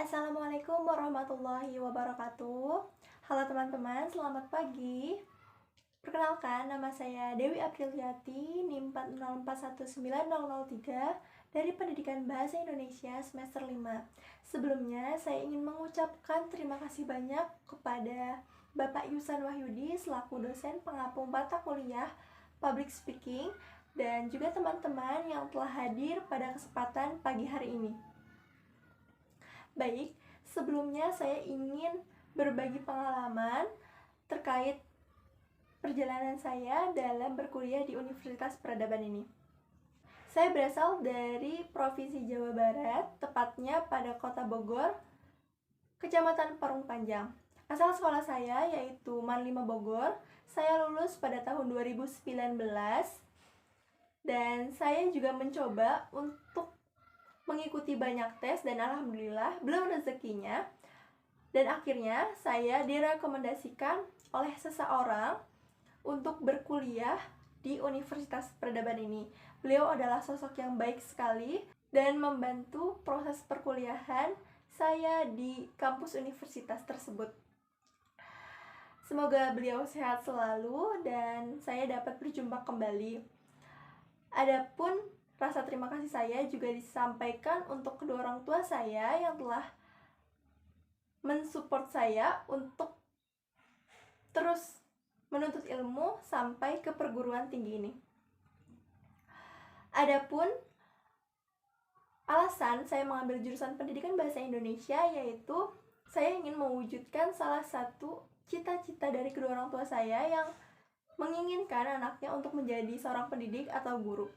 Assalamualaikum warahmatullahi wabarakatuh. Halo teman-teman, selamat pagi. Perkenalkan, nama saya Dewi Apriliati, NIM 404190003 dari Pendidikan Bahasa Indonesia semester 5. Sebelumnya, saya ingin mengucapkan terima kasih banyak kepada Bapak Yusan Wahyudi selaku dosen pengapung mata kuliah Public Speaking dan juga teman-teman yang telah hadir pada kesempatan pagi hari ini. Baik, sebelumnya saya ingin berbagi pengalaman terkait perjalanan saya dalam berkuliah di Universitas Peradaban ini. Saya berasal dari Provinsi Jawa Barat, tepatnya pada Kota Bogor, Kecamatan Parung Panjang. Asal sekolah saya yaitu MAN 5 Bogor. Saya lulus pada tahun 2019 dan saya juga mencoba untuk mengikuti banyak tes dan alhamdulillah belum rezekinya. Dan akhirnya saya direkomendasikan oleh seseorang untuk berkuliah di Universitas Peradaban ini. Beliau adalah sosok yang baik sekali dan membantu proses perkuliahan saya di kampus universitas tersebut. Semoga beliau sehat selalu dan saya dapat berjumpa kembali. Adapun rasa terima kasih saya juga disampaikan untuk kedua orang tua saya yang telah mensupport saya untuk terus menuntut ilmu sampai ke perguruan tinggi ini. Adapun alasan saya mengambil jurusan Pendidikan Bahasa Indonesia yaitu saya ingin mewujudkan salah satu cita-cita dari kedua orang tua saya yang menginginkan anaknya untuk menjadi seorang pendidik atau guru.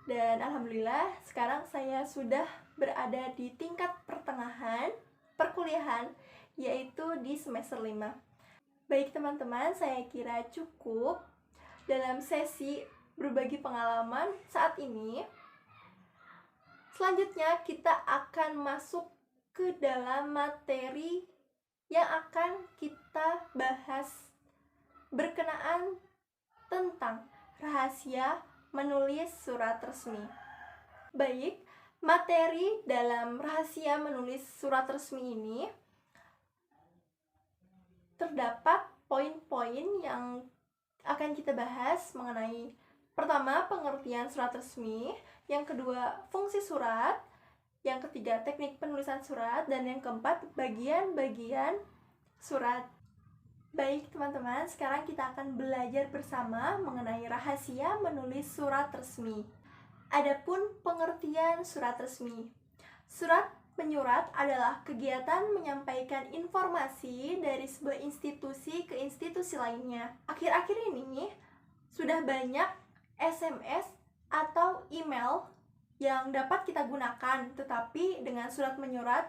Dan alhamdulillah sekarang saya sudah berada di tingkat pertengahan perkuliahan yaitu di semester 5. Baik teman-teman, saya kira cukup dalam sesi berbagi pengalaman saat ini. Selanjutnya kita akan masuk ke dalam materi yang akan kita bahas berkenaan tentang rahasia menulis surat resmi. Baik, materi dalam rahasia menulis surat resmi ini terdapat poin-poin yang akan kita bahas mengenai pertama, pengertian surat resmi, yang kedua, fungsi surat, yang ketiga, teknik penulisan surat, dan yang keempat, bagian-bagian surat. Baik teman-teman, sekarang kita akan belajar bersama mengenai rahasia menulis surat resmi. Adapun pengertian surat resmi. Surat menyurat adalah kegiatan menyampaikan informasi dari sebuah institusi ke institusi lainnya. Akhir-akhir ini sudah banyak SMS atau email yang dapat kita gunakan, tetapi dengan surat menyurat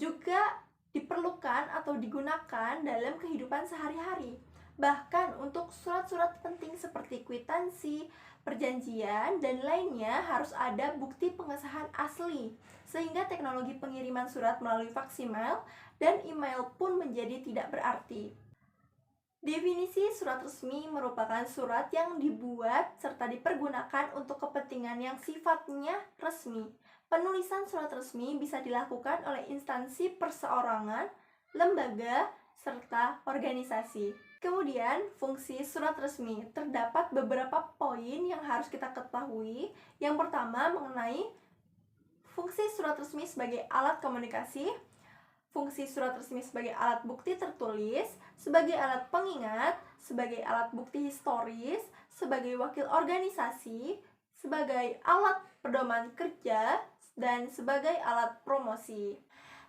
juga diperlukan atau digunakan dalam kehidupan sehari-hari. Bahkan untuk surat-surat penting seperti kwitansi, perjanjian, dan lainnya harus ada bukti pengesahan asli. Sehingga teknologi pengiriman surat melalui faksimiles dan email pun menjadi tidak berarti. Definisi surat resmi merupakan surat yang dibuat serta dipergunakan untuk kepentingan yang sifatnya resmi. Penulisan surat resmi bisa dilakukan oleh instansi perseorangan, lembaga, serta organisasi. Kemudian, fungsi surat resmi. Terdapat beberapa poin yang harus kita ketahui. Yang pertama, mengenai fungsi surat resmi sebagai alat komunikasi, fungsi surat resmi sebagai alat bukti tertulis, sebagai alat pengingat, sebagai alat bukti historis, sebagai wakil organisasi, sebagai alat pedoman kerja, dan sebagai alat promosi.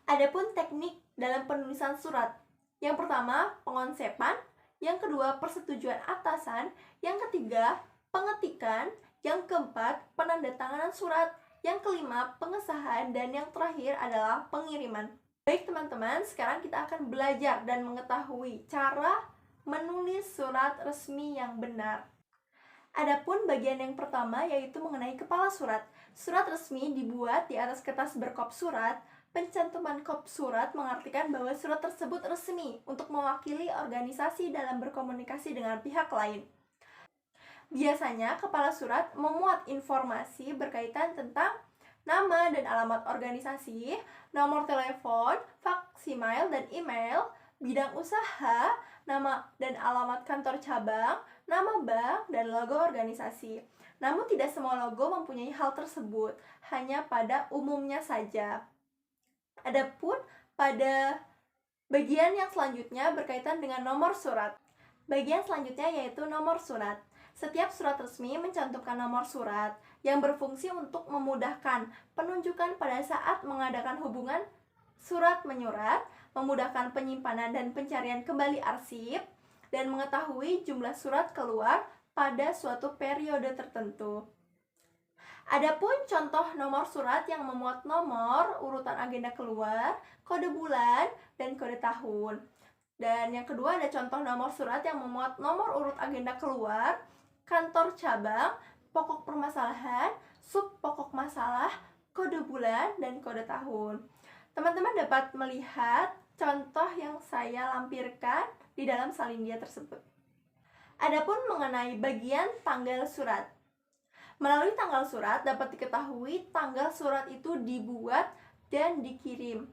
Adapun teknik dalam penulisan surat. Yang pertama, pengonsepan, yang kedua, persetujuan atasan, yang ketiga, pengetikan, yang keempat, penandatanganan surat, yang kelima, pengesahan, dan yang terakhir adalah pengiriman. Baik teman-teman, sekarang kita akan belajar dan mengetahui cara menulis surat resmi yang benar. Adapun bagian yang pertama yaitu mengenai kepala surat. Surat resmi dibuat di atas kertas berkop surat. Pencantuman kop surat mengartikan bahwa surat tersebut resmi untuk mewakili organisasi dalam berkomunikasi dengan pihak lain. Biasanya kepala surat memuat informasi berkaitan tentang nama dan alamat organisasi, nomor telepon, fax, email, dan email, bidang usaha, nama dan alamat kantor cabang, nama bank, dan logo organisasi. Namun tidak semua logo mempunyai hal tersebut, hanya pada umumnya saja. Adapun pada bagian yang selanjutnya berkaitan dengan nomor surat. Bagian selanjutnya yaitu nomor surat. Setiap surat resmi mencantumkan nomor surat yang berfungsi untuk memudahkan penunjukan pada saat mengadakan hubungan surat menyurat, memudahkan penyimpanan dan pencarian kembali arsip, dan mengetahui jumlah surat keluar pada suatu periode tertentu. Adapun contoh nomor surat yang memuat nomor, urutan agenda keluar, kode bulan, dan kode tahun. Dan yang kedua ada contoh nomor surat yang memuat nomor urut agenda keluar, kantor cabang, pokok permasalahan, sub pokok masalah, kode bulan, dan kode tahun. Teman-teman dapat melihat contoh yang saya lampirkan di dalam salindia tersebut. Adapun mengenai bagian tanggal surat. Melalui tanggal surat dapat diketahui tanggal surat itu dibuat dan dikirim.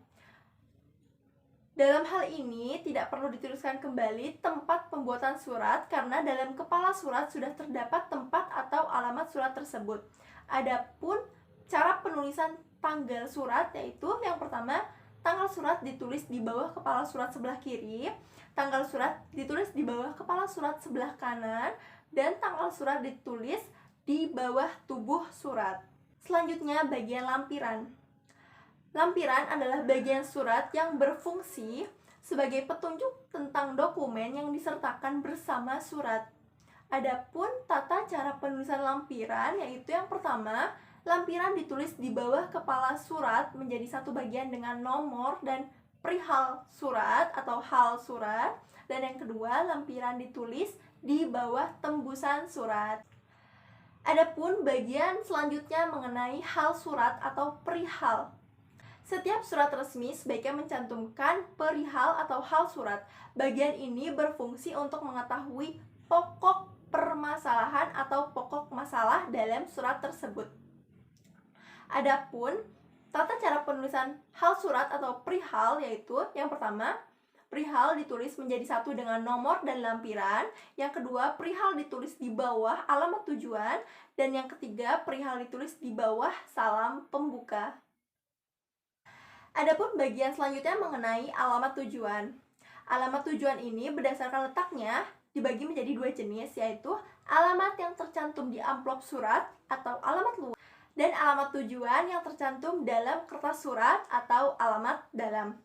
Dalam hal ini tidak perlu dituliskan kembali tempat pembuatan surat karena dalam kepala surat sudah terdapat tempat atau alamat surat tersebut. Adapun cara penulisan tanggal surat yaitu yang pertama, tanggal surat ditulis di bawah kepala surat sebelah kiri, tanggal surat ditulis di bawah kepala surat sebelah kanan, dan tanggal surat ditulis di bawah tubuh surat. Selanjutnya bagian lampiran. Lampiran adalah bagian surat yang berfungsi sebagai petunjuk tentang dokumen yang disertakan bersama surat. Adapun tata cara penulisan lampiran yaitu yang pertama, lampiran ditulis di bawah kepala surat menjadi satu bagian dengan nomor dan perihal surat atau hal surat, dan yang kedua, lampiran ditulis di bawah tembusan surat. Adapun bagian selanjutnya mengenai hal surat atau perihal. Setiap surat resmi sebaiknya mencantumkan perihal atau hal surat. Bagian ini berfungsi untuk mengetahui pokok permasalahan atau pokok masalah dalam surat tersebut. Adapun tata cara penulisan hal surat atau perihal yaitu yang pertama, perihal ditulis menjadi satu dengan nomor dan lampiran. Yang kedua, perihal ditulis di bawah alamat tujuan. Dan yang ketiga, perihal ditulis di bawah salam pembuka. Adapun bagian selanjutnya mengenai alamat tujuan. Alamat tujuan ini berdasarkan letaknya dibagi menjadi dua jenis, yaitu alamat yang tercantum di amplop surat atau alamat luar, dan alamat tujuan yang tercantum dalam kertas surat atau alamat dalam.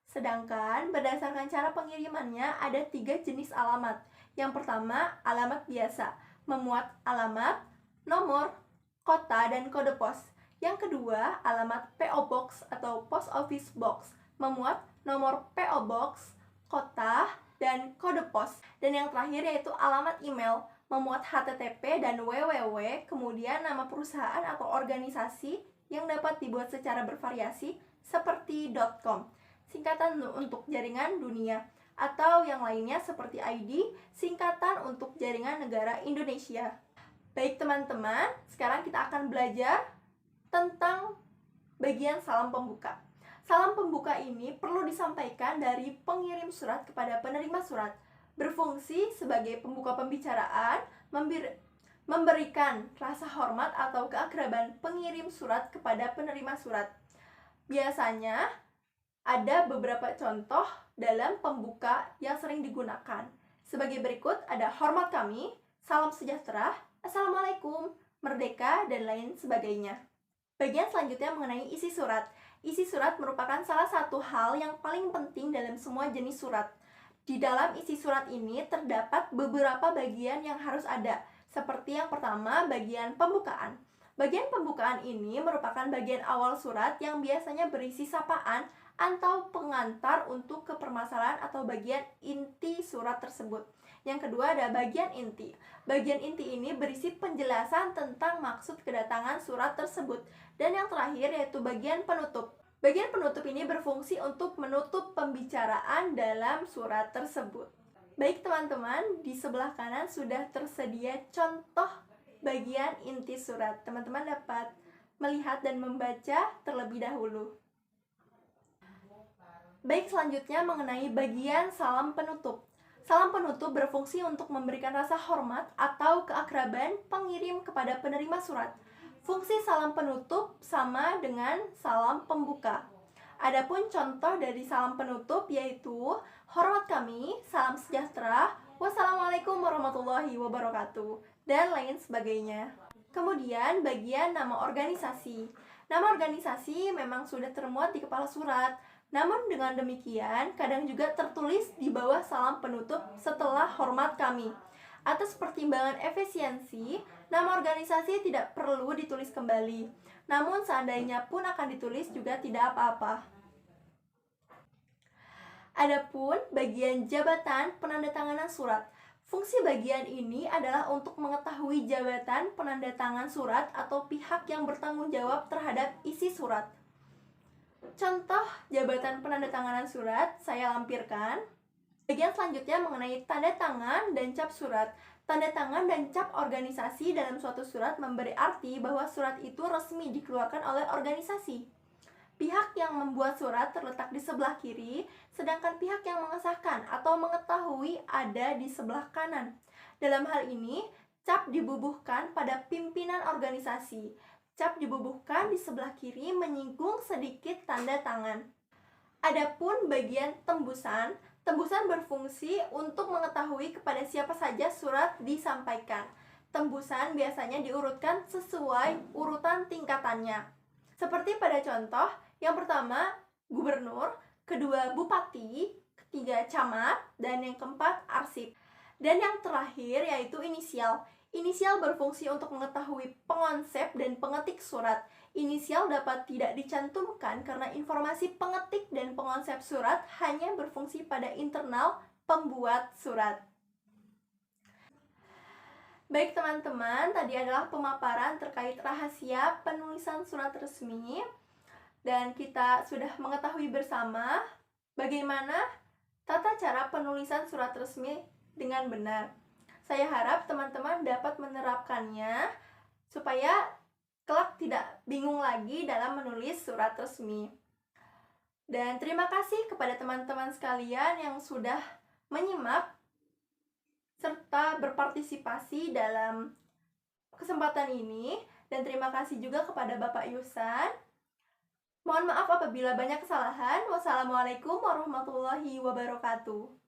Sedangkan berdasarkan cara pengirimannya ada 3 jenis alamat. Yang pertama, alamat biasa, memuat alamat, nomor, kota, dan kode pos. Yang kedua, alamat PO Box atau Post Office Box, memuat nomor PO Box, kota, dan kode pos. Dan yang terakhir yaitu alamat email, memuat HTTP dan www, kemudian nama perusahaan atau organisasi yang dapat dibuat secara bervariasi seperti .com, singkatan untuk jaringan dunia, atau yang lainnya seperti ID, singkatan untuk jaringan negara Indonesia. Baik teman-teman, sekarang kita akan belajar tentang bagian salam pembuka. Salam pembuka ini perlu disampaikan dari pengirim surat kepada penerima surat, berfungsi sebagai pembuka pembicaraan, memberikan rasa hormat atau keakraban pengirim surat kepada penerima surat. Biasanya ada beberapa contoh dalam pembuka yang sering digunakan. Sebagai berikut ada hormat kami, salam sejahtera, assalamualaikum, merdeka, dan lain sebagainya. Bagian selanjutnya mengenai isi surat. Isi surat merupakan salah satu hal yang paling penting dalam semua jenis surat. Di dalam isi surat ini terdapat beberapa bagian yang harus ada, seperti yang pertama, bagian pembukaan. Bagian pembukaan ini merupakan bagian awal surat yang biasanya berisi sapaan atau pengantar untuk ke permasalahan atau bagian inti surat tersebut. Yang kedua ada bagian inti. Bagian inti ini berisi penjelasan tentang maksud kedatangan surat tersebut. Dan yang terakhir yaitu bagian penutup. Bagian penutup ini berfungsi untuk menutup pembicaraan dalam surat tersebut. Baik teman-teman, di sebelah kanan sudah tersedia contoh bagian inti surat. Teman-teman dapat melihat dan membaca terlebih dahulu. Baik, selanjutnya mengenai bagian salam penutup. Salam penutup berfungsi untuk memberikan rasa hormat atau keakraban pengirim kepada penerima surat. Fungsi salam penutup sama dengan salam pembuka. Adapun contoh dari salam penutup yaitu hormat kami, salam sejahtera, wassalamualaikum warahmatullahi wabarakatuh, dan lain sebagainya. Kemudian bagian nama organisasi. Nama organisasi memang sudah termuat di kepala surat. Namun dengan demikian, kadang juga tertulis di bawah salam penutup setelah hormat kami. Atas pertimbangan efisiensi, nama organisasi tidak perlu ditulis kembali. Namun seandainya pun akan ditulis juga tidak apa-apa. Adapun bagian jabatan penandatanganan surat. Fungsi bagian ini adalah untuk mengetahui jabatan penandatangan surat atau pihak yang bertanggung jawab terhadap isi surat. Contoh jabatan penandatanganan surat saya lampirkan. Bagian selanjutnya mengenai tanda tangan dan cap surat. Tanda tangan dan cap organisasi dalam suatu surat memberi arti bahwa surat itu resmi dikeluarkan oleh organisasi. Pihak yang membuat surat terletak di sebelah kiri, sedangkan pihak yang mengesahkan atau mengetahui ada di sebelah kanan. Dalam hal ini, cap dibubuhkan pada pimpinan organisasi. Cap dibubuhkan di sebelah kiri menyinggung sedikit tanda tangan. Adapun bagian tembusan, tembusan berfungsi untuk mengetahui kepada siapa saja surat disampaikan. Tembusan biasanya diurutkan sesuai urutan tingkatannya. Seperti pada contoh, yang pertama gubernur, kedua bupati, ketiga camat, dan yang keempat arsip. Dan yang terakhir yaitu inisial. Inisial berfungsi untuk mengetahui pengonsep dan pengetik surat. Inisial dapat tidak dicantumkan karena informasi pengetik dan pengonsep surat hanya berfungsi pada internal pembuat surat. Baik teman-teman, tadi adalah pemaparan terkait rahasia penulisan surat resmi. Dan kita sudah mengetahui bersama bagaimana tata cara penulisan surat resmi dengan benar. Saya harap teman-teman dapat menerapkannya supaya kelak tidak bingung lagi dalam menulis surat resmi. Dan terima kasih kepada teman-teman sekalian yang sudah menyimak serta berpartisipasi dalam kesempatan ini. Dan terima kasih juga kepada Bapak Yusan. Mohon maaf apabila banyak kesalahan. Wassalamualaikum warahmatullahi wabarakatuh.